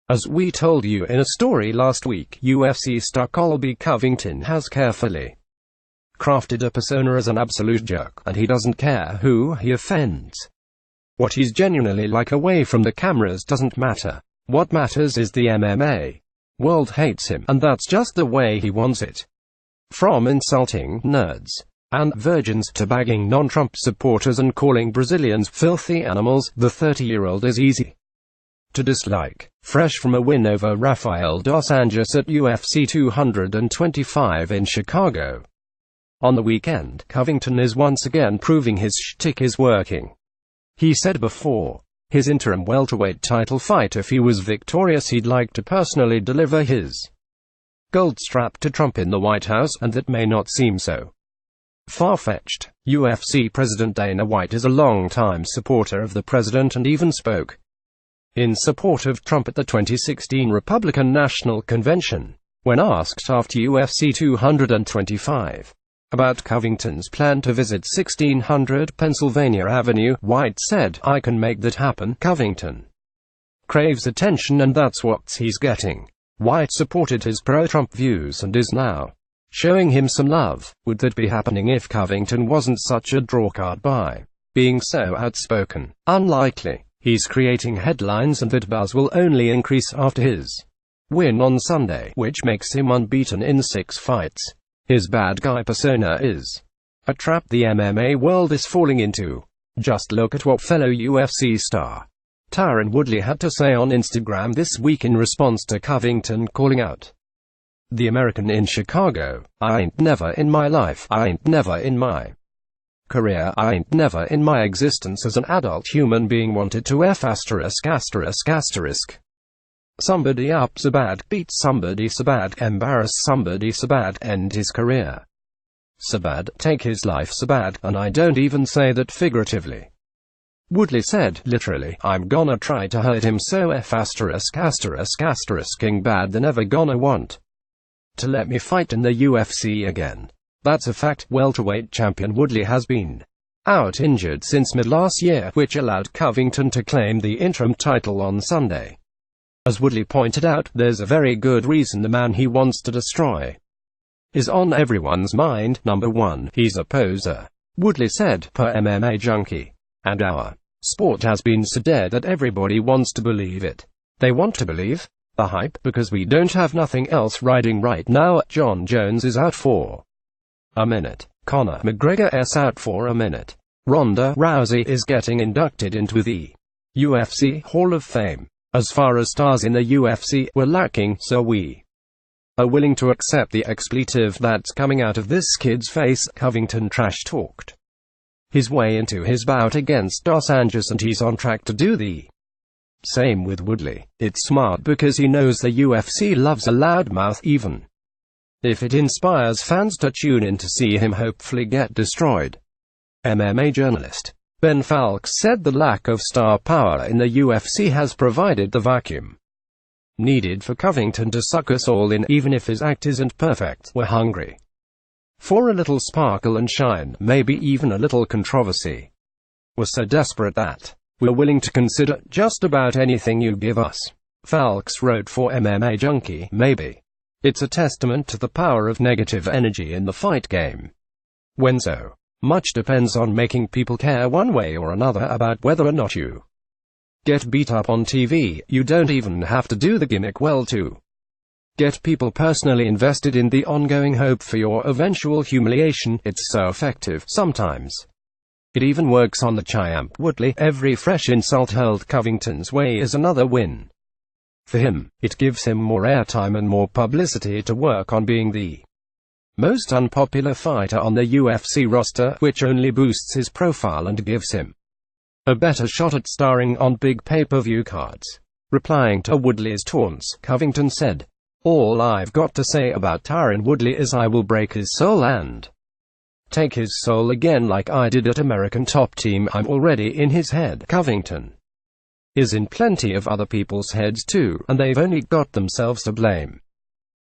As we told you in a story last week, UFC star Colby Covington has carefully crafted a persona as an absolute jerk, and he doesn't care who he offends. What he's genuinely like away from the cameras doesn't matter. What matters is the MMA world hates him, and that's just the way he wants it. From insulting nerds and virgins to bagging non-Trump supporters and calling Brazilians filthy animals, the 30-year-old is easy to dislike. Fresh from a win over Rafael dos Anjos at UFC 225 in Chicago on the weekend, Covington is once again proving his shtick is working. He said before his interim welterweight title fight if he was victorious he'd like to personally deliver his gold strap to Trump in the White House, and that may not seem so far-fetched. UFC President Dana White is a long-time supporter of the president and even spoke in support of Trump at the 2016 Republican National Convention. When asked after UFC 225 about Covington's plan to visit 1600 Pennsylvania Avenue, White said, "I can make that happen. Covington craves attention and that's what he's getting." White supported his pro-Trump views and is now showing him some love. Would that be happening if Covington wasn't such a drawcard by being so outspoken? Unlikely. He's creating headlines and that buzz will only increase after his win on Sunday, which makes him unbeaten in 6 fights. His bad guy persona is a trap the MMA world is falling into. Just look at what fellow UFC star Tyron Woodley had to say on Instagram this week in response to Covington calling out the American in Chicago. "I ain't never in my life, I ain't never in my career, I ain't never in my existence as an adult human being wanted to somebody up so bad, beat somebody so bad, embarrass somebody so bad, end his career so bad, take his life so bad, and I don't even say that figuratively." Woodley said, literally, "I'm gonna try to hurt him so ing bad they're never gonna want to let me fight in the UFC again." That's a fact. Welterweight champion Woodley has been out injured since mid-last year, which allowed Covington to claim the interim title on Sunday. As Woodley pointed out, there's a very good reason the man he wants to destroy is on everyone's mind. Number one, he's a poser. Woodley said, per MMA Junkie, "And our sport has been so dead that everybody wants to believe it. They want to believe the hype, because we don't have nothing else riding right now. John Jones is out for a minute. Conor McGregor's out for a minute. Ronda Rousey is getting inducted into the UFC Hall of Fame. As far as stars in the UFC, we're lacking, so we are willing to accept the expletive that's coming out of this kid's face." Covington trash-talked his way into his bout against dos Anjos, and he's on track to do the same with Woodley. It's smart because he knows the UFC loves a loudmouth, even if it inspires fans to tune in to see him hopefully get destroyed. MMA journalist Ben Falk said the lack of star power in the UFC has provided the vacuum needed for Covington to suck us all in. Even if his act isn't perfect, we're hungry for a little sparkle and shine, maybe even a little controversy. We're so desperate that we're willing to consider just about anything you give us. Falks wrote for MMA Junkie, "Maybe it's a testament to the power of negative energy in the fight game, when so much depends on making people care one way or another about whether or not you get beat up on TV. You don't even have to do the gimmick well to get people personally invested in the ongoing hope for your eventual humiliation. It's so effective. Sometimes it even works on the champ." Woodley, every fresh insult hurled Covington's way is another win for him. It gives him more airtime and more publicity to work on being the most unpopular fighter on the UFC roster, which only boosts his profile and gives him a better shot at starring on big pay-per-view cards. Replying to Woodley's taunts, Covington said, "All I've got to say about Tyron Woodley is I will break his soul and take his soul again like I did at American Top Team. I'm already in his head." Covington is in plenty of other people's heads too, and they've only got themselves to blame.